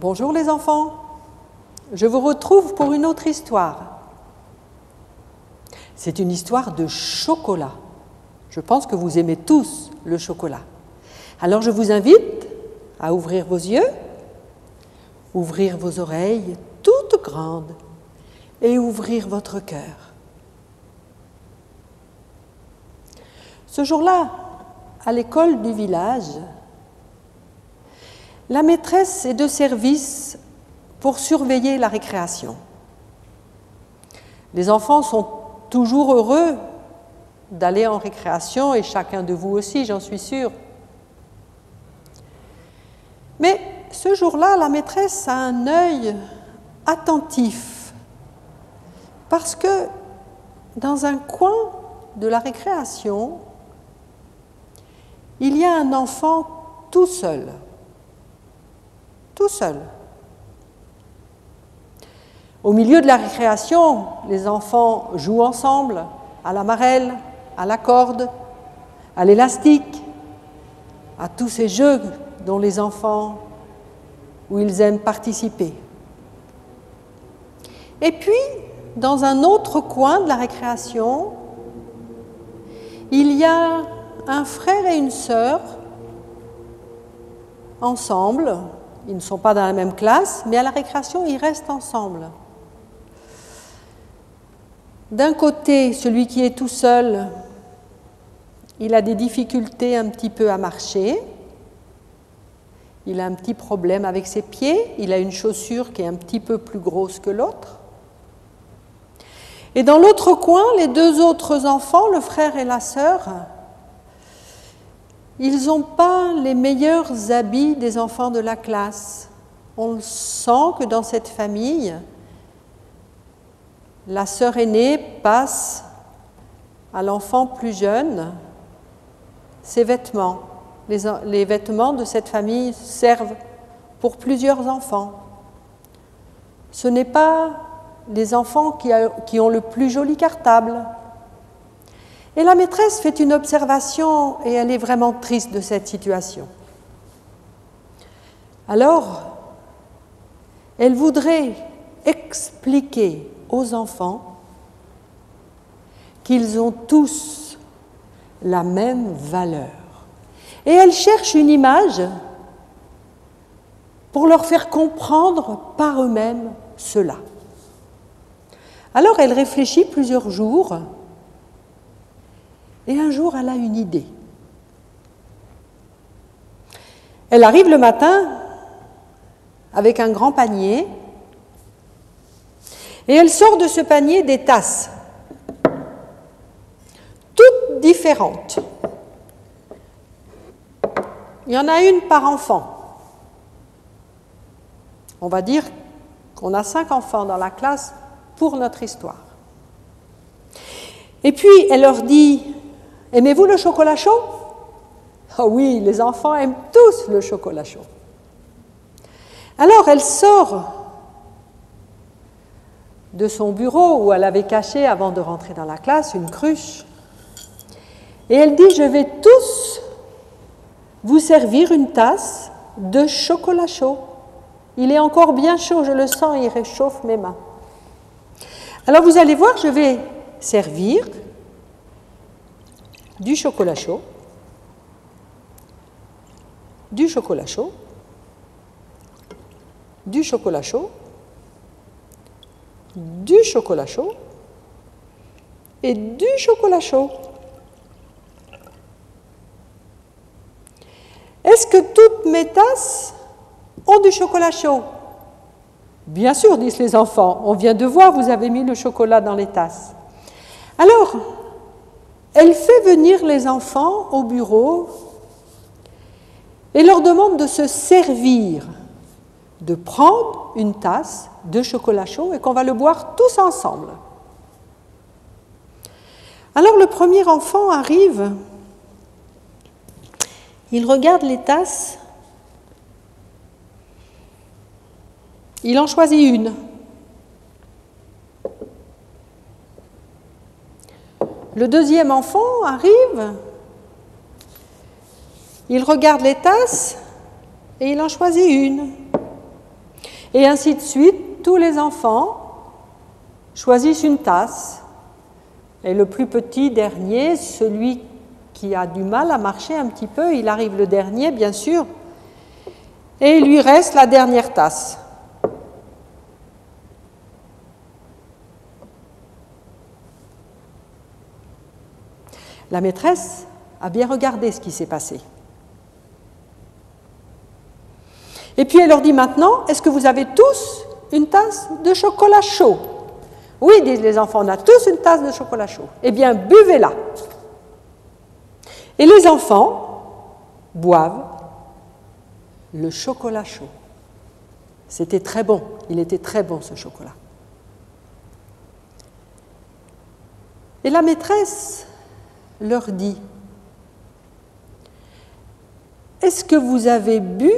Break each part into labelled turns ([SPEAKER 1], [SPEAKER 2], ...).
[SPEAKER 1] Bonjour les enfants, je vous retrouve pour une autre histoire. C'est une histoire de chocolat. Je pense que vous aimez tous le chocolat. Alors je vous invite à ouvrir vos yeux, ouvrir vos oreilles toutes grandes et ouvrir votre cœur. Ce jour-là, à l'école du village, la maîtresse est de service pour surveiller la récréation. Les enfants sont toujours heureux d'aller en récréation et chacun de vous aussi, j'en suis sûre. Mais ce jour-là, la maîtresse a un œil attentif parce que dans un coin de la récréation, il y a un enfant tout seul. Tout seul. Au milieu de la récréation, les enfants jouent ensemble à la marelle, à la corde, à l'élastique, à tous ces jeux dont les enfants, où ils aiment participer. Et puis, dans un autre coin de la récréation, il y a un frère et une sœur ensemble. Ils ne sont pas dans la même classe, mais à la récréation, ils restent ensemble. D'un côté, celui qui est tout seul, il a des difficultés un petit peu à marcher. Il a un petit problème avec ses pieds. Il a une chaussure qui est un petit peu plus grosse que l'autre. Et dans l'autre coin, les deux autres enfants, le frère et la sœur, ils n'ont pas les meilleurs habits des enfants de la classe. On sent que dans cette famille, la sœur aînée passe à l'enfant plus jeune ses vêtements. Les vêtements de cette famille servent pour plusieurs enfants. Ce n'est pas les enfants qui ont le plus joli cartable. Et la maîtresse fait une observation et elle est vraiment triste de cette situation. Alors, elle voudrait expliquer aux enfants qu'ils ont tous la même valeur. Et elle cherche une image pour leur faire comprendre par eux-mêmes cela. Alors elle réfléchit plusieurs jours. Et un jour, elle a une idée. Elle arrive le matin avec un grand panier et elle sort de ce panier des tasses, toutes différentes. Il y en a une par enfant. On va dire qu'on a 5 enfants dans la classe pour notre histoire. Et puis, elle leur dit: aimez-vous le chocolat chaud? Ah oui, les enfants aiment tous le chocolat chaud. Alors, elle sort de son bureau où elle avait caché, avant de rentrer dans la classe, une cruche. Et elle dit: je vais tous vous servir une tasse de chocolat chaud. Il est encore bien chaud, je le sens, il réchauffe mes mains. Alors, vous allez voir, je vais servir du chocolat chaud, du chocolat chaud, du chocolat chaud, du chocolat chaud et du chocolat chaud. Est-ce que toutes mes tasses ont du chocolat chaud? Bien sûr, disent les enfants, on vient de voir, vous avez mis le chocolat dans les tasses. Alors, elle fait venir les enfants au bureau et leur demande de se servir, de prendre une tasse de chocolat chaud et qu'on va le boire tous ensemble. Alors le premier enfant arrive, il regarde les tasses, il en choisit une. Le deuxième enfant arrive, il regarde les tasses et il en choisit une. Et ainsi de suite, tous les enfants choisissent une tasse. Et le plus petit dernier, celui qui a du mal à marcher un petit peu, il arrive le dernier, bien sûr, et il lui reste la dernière tasse. La maîtresse a bien regardé ce qui s'est passé. Et puis elle leur dit maintenant, est-ce que vous avez tous une tasse de chocolat chaud? Oui, disent les enfants, on a tous une tasse de chocolat chaud. Eh bien, buvez-la. Et les enfants boivent le chocolat chaud. C'était très bon, il était très bon ce chocolat. Et la maîtresse leur dit, est-ce que vous avez bu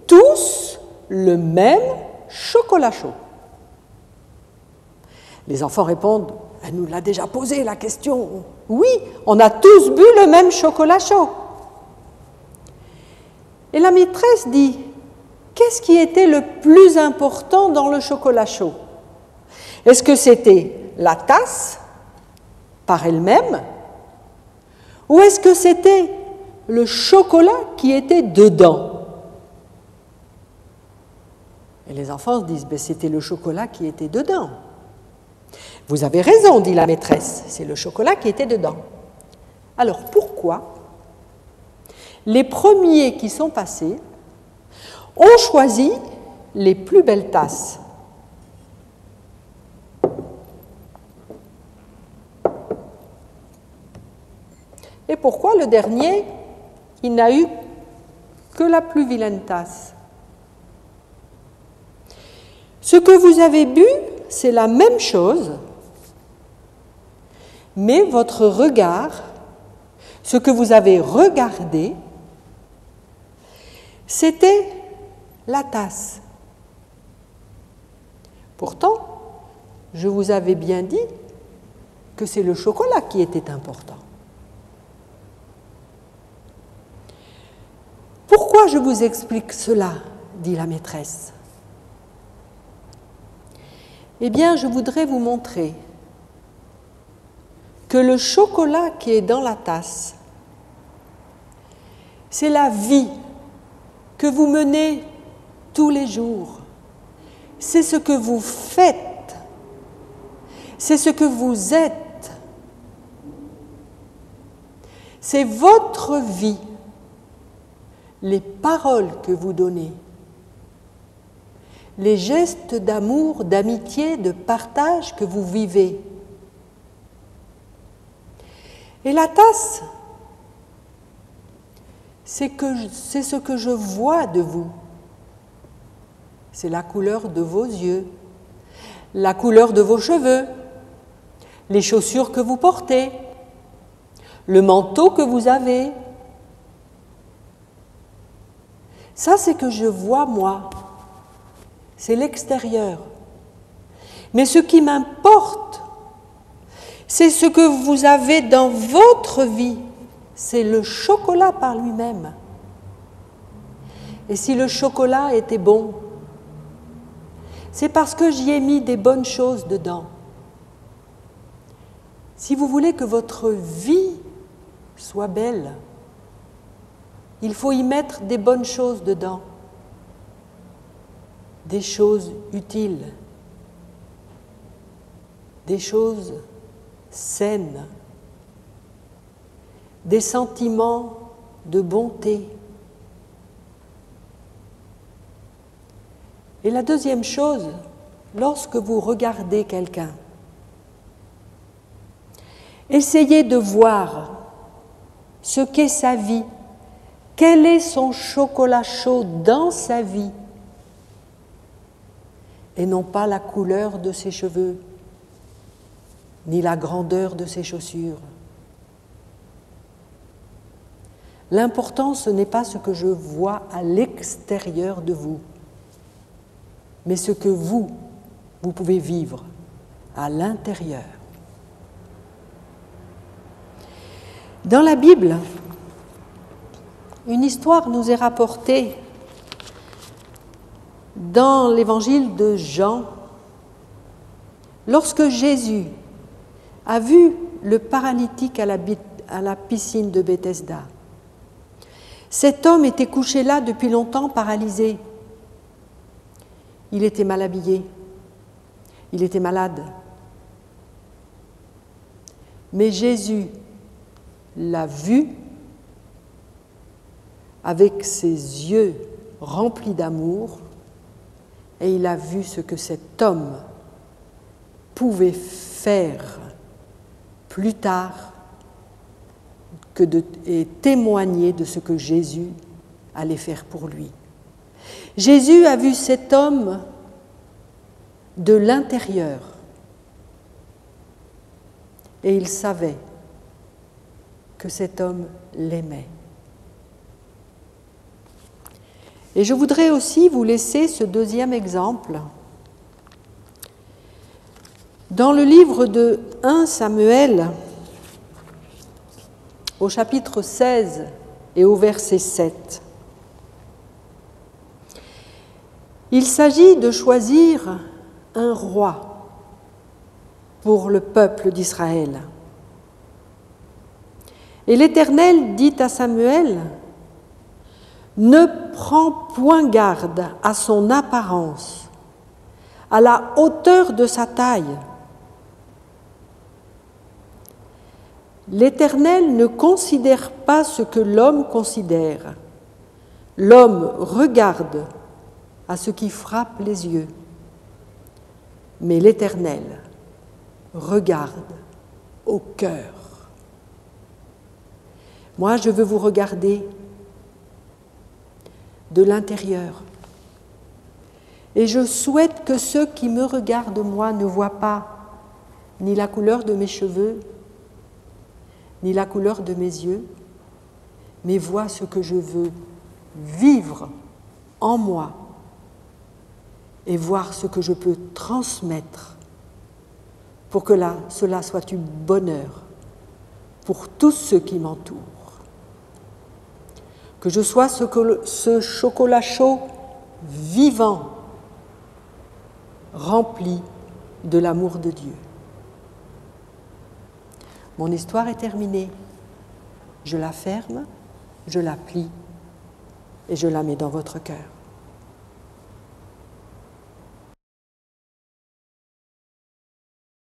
[SPEAKER 1] tous le même chocolat chaud? Les enfants répondent, elle nous l'a déjà posé la question. Oui, on a tous bu le même chocolat chaud. Et la maîtresse dit, qu'est-ce qui était le plus important dans le chocolat chaud? Est-ce que c'était la tasse par elle-même? Ou est-ce que c'était le chocolat qui était dedans? Et les enfants se disent, ben, c'était le chocolat qui était dedans. Vous avez raison, dit la maîtresse, c'est le chocolat qui était dedans. Alors pourquoi les premiers qui sont passés ont choisi les plus belles tasses? Et pourquoi le dernier, il n'a eu que la plus vilaine tasse? Ce que vous avez bu, c'est la même chose, mais votre regard, ce que vous avez regardé, c'était la tasse. Pourtant, je vous avais bien dit que c'est le chocolat qui était important. Pourquoi je vous explique cela, dit la maîtresse? Eh bien, je voudrais vous montrer que le chocolat qui est dans la tasse, c'est la vie que vous menez tous les jours. C'est ce que vous faites. C'est ce que vous êtes. C'est votre vie. Les paroles que vous donnez, les gestes d'amour, d'amitié, de partage que vous vivez. Et la tasse, c'est ce que je vois de vous. C'est la couleur de vos yeux, la couleur de vos cheveux, les chaussures que vous portez, le manteau que vous avez. Ça, c'est que je vois moi. C'est l'extérieur. Mais ce qui m'importe, c'est ce que vous avez dans votre vie. C'est le chocolat par lui-même. Et si le chocolat était bon, c'est parce que j'y ai mis des bonnes choses dedans. Si vous voulez que votre vie soit belle, il faut y mettre des bonnes choses dedans, des choses utiles, des choses saines, des sentiments de bonté. Et la deuxième chose, lorsque vous regardez quelqu'un, essayez de voir ce qu'est sa vie. Quel est son chocolat chaud dans sa vie? Et non pas la couleur de ses cheveux, ni la grandeur de ses chaussures. L'important, ce n'est pas ce que je vois à l'extérieur de vous, mais ce que vous pouvez vivre à l'intérieur. Dans la Bible, une histoire nous est rapportée dans l'évangile de Jean, lorsque Jésus a vu le paralytique à la piscine de Bethesda, cet homme était couché là depuis longtemps, paralysé. Il était mal habillé, il était malade. Mais Jésus l'a vu avec ses yeux remplis d'amour et il a vu ce que cet homme pouvait faire plus tard et témoigner de ce que Jésus allait faire pour lui. Jésus a vu cet homme de l'intérieur et il savait que cet homme l'aimait. Et je voudrais aussi vous laisser ce deuxième exemple. Dans le livre de 1 Samuel, au chapitre 16 et au verset 7, il s'agit de choisir un roi pour le peuple d'Israël. Et l'Éternel dit à Samuel, « Ne prends point garde à son apparence, à la hauteur de sa taille. » L'Éternel ne considère pas ce que l'homme considère. L'homme regarde à ce qui frappe les yeux, mais l'Éternel regarde au cœur. Moi, je veux vous regarder de l'intérieur. Et je souhaite que ceux qui me regardent, moi, ne voient pas ni la couleur de mes cheveux, ni la couleur de mes yeux, mais voient ce que je veux vivre en moi et voir ce que je peux transmettre pour que cela soit du bonheur pour tous ceux qui m'entourent. Que je sois ce chocolat chaud vivant, rempli de l'amour de Dieu. Mon histoire est terminée. Je la ferme, je la plie et je la mets dans votre cœur.